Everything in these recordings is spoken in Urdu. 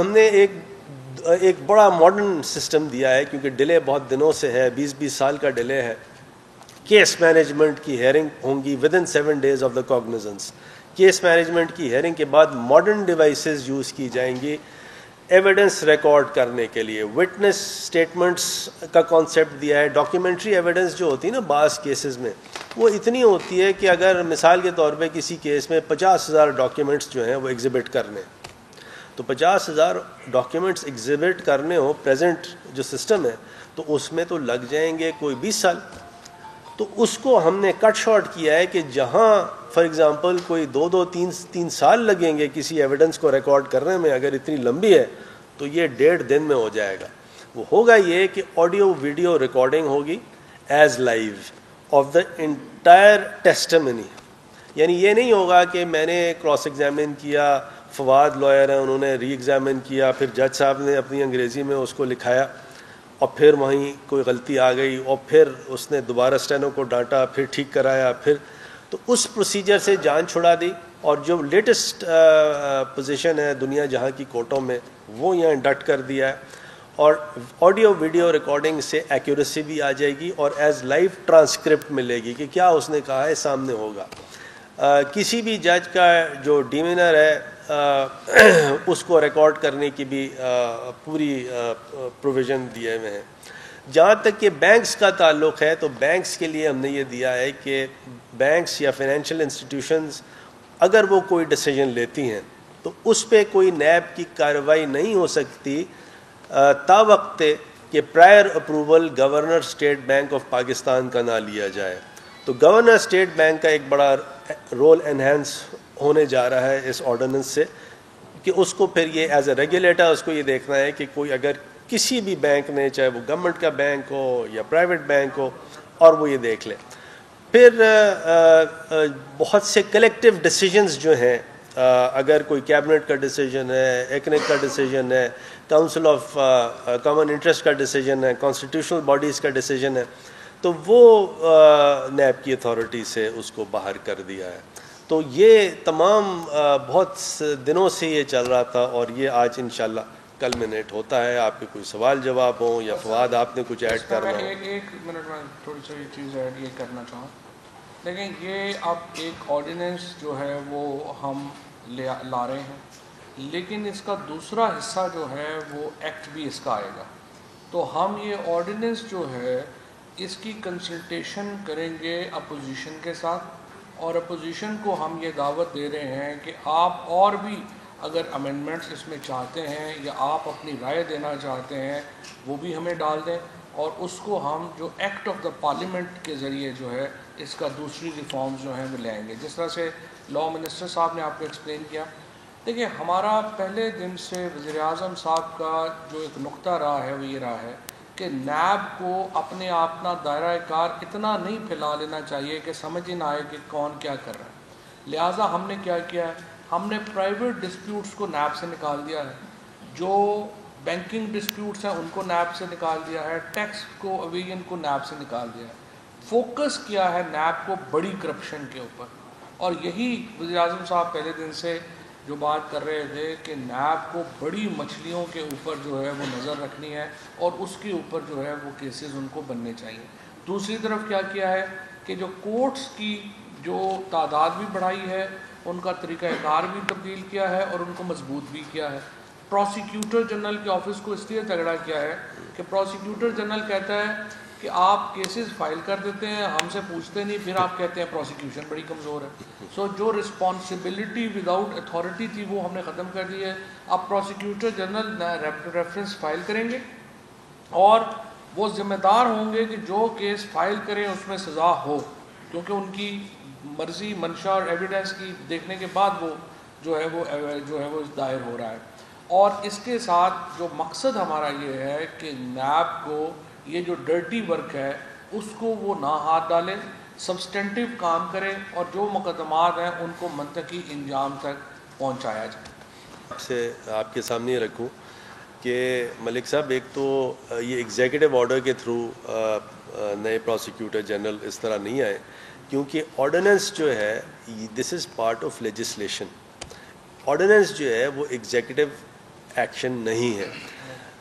ہم نے ایک بڑا ماڈرن سسٹم دیا ہے، کیونکہ ڈیلے بہت دنوں سے ہے، 20 سال کا ڈیلے ہے. کیس مینجمنٹ کی ہیئرنگ ہوں گی with in 7 days of the cognizance. Case management کی ہیئرنگ کے بعد ماڈرن ڈیوائسز یوز کی جائیں گی ایویڈنس ریکارڈ کرنے کے لیے. وٹنس اسٹیٹمنٹس کا کانسیپٹ دیا ہے. ڈاکیومنٹری ایویڈنس جو ہوتی ہے نا بعض کیسز میں، وہ اتنی ہوتی ہے کہ اگر مثال کے طور پہ کسی کیس میں 50,000 ڈاکیومنٹس جو ہیں وہ ایگزیبٹ کرنے، تو 50,000 ڈاکیومنٹس ایگزیبٹ کرنے ہو پریزنٹ جو سسٹم ہے، تو اس میں تو لگ جائیں گے کوئی 20 سال. تو اس کو ہم نے کٹ شارٹ کیا ہے کہ جہاں فار ایگزامپل کوئی 2-3 سال لگیں گے کسی ایویڈنس کو ریکارڈ کرنے میں، اگر اتنی لمبی ہے تو یہ 1.5 دن میں ہو جائے گا. وہ ہوگا یہ کہ آڈیو ویڈیو ریکارڈنگ ہوگی as live of the entire testimony. یعنی یہ نہیں ہوگا کہ میں نے کراس ایگزامن کیا، فواد لائر ہیں انہوں نے ری ایگزامن کیا، پھر جج صاحب نے اپنی انگریزی میں اس کو لکھایا اور پھر وہیں کوئی غلطی آ گئی اور پھر اس نے دوبارہ اسٹینو کو ڈانٹا، پھر ٹھیک کرایا، پھر تو اس پروسیجر سے جان چھڑا دی. اور جو لیٹسٹ پوزیشن ہے دنیا جہاں کی کورٹوں میں، وہ یہاں ڈٹ کر دیا ہے. اور آڈیو ویڈیو ریکارڈنگ سے ایکوریسی بھی آ جائے گی اور ایز لائیو ٹرانسکرپٹ ملے گی کہ کیا اس نے کہا ہے سامنے ہوگا. کسی بھی جج کا جو ڈیمینر ہے اس کو ریکارڈ کرنے کی بھی پوری پروویژن دیے ہوئے ہیں. جہاں تک کہ بینکس کا تعلق ہے تو بینکس کے لیے ہم نے یہ دیا ہے کہ بینکس یا فائنینشیل انسٹیٹیوشنز اگر وہ کوئی ڈیسیجن لیتی ہیں تو اس پہ کوئی نیب کی کارروائی نہیں ہو سکتی تا وقت کہ prior approval governor state bank of Pakistan کا نہ لیا جائے. تو گورنر اسٹیٹ بینک کا ایک بڑا رول انہینس ہونے جا رہا ہے اس آرڈیننس سے، کہ اس کو پھر یہ ایز اے ریگولیٹر اس کو یہ دیکھنا ہے کہ کوئی اگر کسی بھی بینک نے، چاہے وہ گورنمنٹ کا بینک ہو یا پرائیویٹ بینک ہو، اور وہ یہ دیکھ لے. پھر بہت سے کلیکٹیو ڈیسیجنز جو ہیں، اگر کوئی کیبنٹ کا ڈیسیجن ہے، ایکنک کا ڈیسیجن ہے، کاؤنسل آف کامن انٹرسٹ کا ڈیسیجن ہے، کانسٹیٹیوشنل باڈیز کا ڈیسیجن ہے، تو وہ نیب کی اتھارٹی سے اس کو باہر کر دیا ہے. تو یہ تمام بہت دنوں سے یہ چل رہا تھا اور یہ آج انشاءاللہ کلمینیٹ ہوتا ہے. آپ کے کوئی سوال جواب ہوں یا فواد آپ نے کچھ ایڈ کرنا ہو. ایک منٹ میں تھوڑی سی چیز ایڈ یہ کرنا چاہوں. لیکن یہ اب ایک آرڈیننس جو ہے وہ ہم لا رہے ہیں، لیکن اس کا دوسرا حصہ جو ہے وہ ایکٹ بھی اس کا آئے گا. تو ہم یہ آرڈیننس جو ہے اس کی کنسلٹیشن کریں گے اپوزیشن کے ساتھ، اور اپوزیشن کو ہم یہ دعوت دے رہے ہیں کہ آپ اور بھی اگر امینڈمنٹس اس میں چاہتے ہیں یا آپ اپنی رائے دینا چاہتے ہیں وہ بھی ہمیں ڈال دیں، اور اس کو ہم جو ایکٹ آف دا پارلیمنٹ کے ذریعے جو ہے اس کا دوسری ریفارمز جو ہیں وہ لیں گے. جس طرح سے لا منسٹر صاحب نے آپ کو ایکسپلین کیا. دیکھیے، ہمارا پہلے دن سے وزیر اعظم صاحب کا جو ایک نقطہ رہا ہے وہ یہ رہا ہے کہ نیب کو اپنے اپنا دائرہ کار اتنا نہیں پھیلا لینا چاہیے کہ سمجھ ہی نہ آئے کہ کون کیا کر رہا ہے. لہٰذا ہم نے کیا کیا ہے، ہم نے پرائیویٹ ڈسپیوٹس کو نیب سے نکال دیا ہے، جو بینکنگ ڈسپیوٹس ہیں ان کو نیب سے نکال دیا ہے، ٹیکس کو اویژن کو نیب سے نکال دیا ہے. فوکس کیا ہے نیب کو بڑی کرپشن کے اوپر. اور یہی وزیر اعظم صاحب پہلے دن سے جو بات کر رہے تھے کہ نیب کو بڑی مچھلیوں کے اوپر جو ہے وہ نظر رکھنی ہے اور اس کے اوپر جو ہے وہ کیسز ان کو بننے چاہیے. دوسری طرف کیا کیا ہے کہ جو کورٹس کی جو تعداد بھی بڑھائی ہے، ان کا طریقہ کار بھی تبدیل کیا ہے اور ان کو مضبوط بھی کیا ہے. پروسیکیوٹر جنرل کے آفس کو اس لیے تگڑا کیا ہے کہ پروسیکیوٹر جنرل کہتا ہے کہ آپ کیسز فائل کر دیتے ہیں، ہم سے پوچھتے نہیں، پھر آپ کہتے ہیں پروسیکیوشن بڑی کمزور ہے. سو جو رسپانسبلٹی وداؤٹ اتھارٹی تھی وہ ہم نے ختم کر دی ہے. اب پروسیکیوٹر جنرل ریفرنس فائل کریں گے اور وہ ذمہ دار ہوں گے کہ جو کیس فائل کریں اس میں سزا ہو، کیونکہ ان کی مرضی، منشا اور ایویڈنس کی دیکھنے کے بعد وہ جو ہے وہ دائر ہو رہا ہے. اور اس کے ساتھ جو مقصد ہمارا یہ ہے کہ نیب کو یہ جو ڈرٹی ورک ہے اس کو وہ نہ ہاتھ ڈالیں، سبسٹینٹیو کام کریں اور جو مقدمات ہیں ان کو منطقی انجام تک پہنچایا جائے. آپ کے سامنے رکھوں کہ ملک صاحب، ایک تو یہ ایگزیکٹو آرڈر کے تھرو نئے پروسیکیوٹر جنرل اس طرح نہیں آئے، کیونکہ آرڈیننس جو ہے this is part of legislation. Ordinance جو ہے وہ ایگزیکٹو ایکشن نہیں ہے.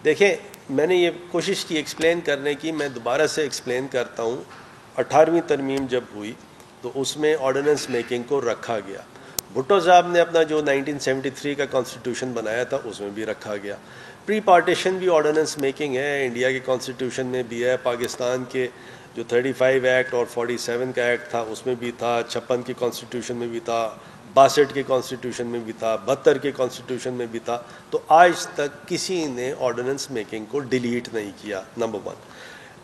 دیکھیں میں نے یہ کوشش کی ایکسپلین کرنے کی, میں دوبارہ سے ایکسپلین کرتا ہوں. 18ویں ترمیم جب ہوئی تو اس میں آرڈیننس میکنگ کو رکھا گیا. بھٹو صاحب نے اپنا جو 1973 کا کانسٹیٹیوشن بنایا تھا اس میں بھی رکھا گیا. پری پارٹیشن بھی آرڈیننس میکنگ ہے, انڈیا کے کانسٹیٹیوشن میں بھی ہے, پاکستان کے جو 35 ایکٹ اور 47 کا ایکٹ تھا اس میں بھی تھا, 56 کے کانسٹیٹیوشن میں بھی تھا, 62 کے کانسٹیٹیوشن میں بھی تھا, 72 کے کانسٹیٹیوشن میں بھی تھا. تو آج تک کسی نے آرڈیننس میکنگ کو ڈیلیٹ نہیں کیا. نمبر 1.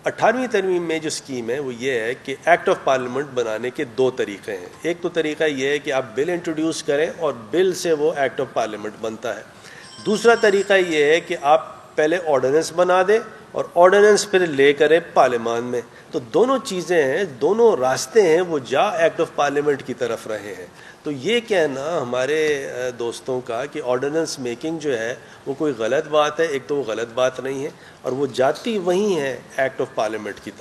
18ویں ترمیم میں جو اسکیم ہے وہ یہ ہے کہ ایکٹ آف پارلیمنٹ بنانے کے 2 طریقے ہیں. ایک تو طریقہ یہ ہے کہ آپ بل انٹروڈیوس کریں اور بل سے وہ ایکٹ آف پارلیمنٹ بنتا ہے. دوسرا طریقہ یہ ہے کہ آپ پہلے آرڈیننس بنا دیں اور آرڈیننس پھر لے کرے پارلیمان میں. تو دونوں چیزیں ہیں, دونوں راستے ہیں وہ جا ایکٹ آف پارلیمنٹ کی طرف رہے ہیں. تو یہ کہنا ہمارے دوستوں کا کہ آرڈیننس میکنگ جو ہے وہ کوئی غلط بات ہے, ایک تو وہ غلط بات نہیں ہے اور وہ جاتی وہیں ہے ایکٹ آف پارلیمنٹ کی طرف.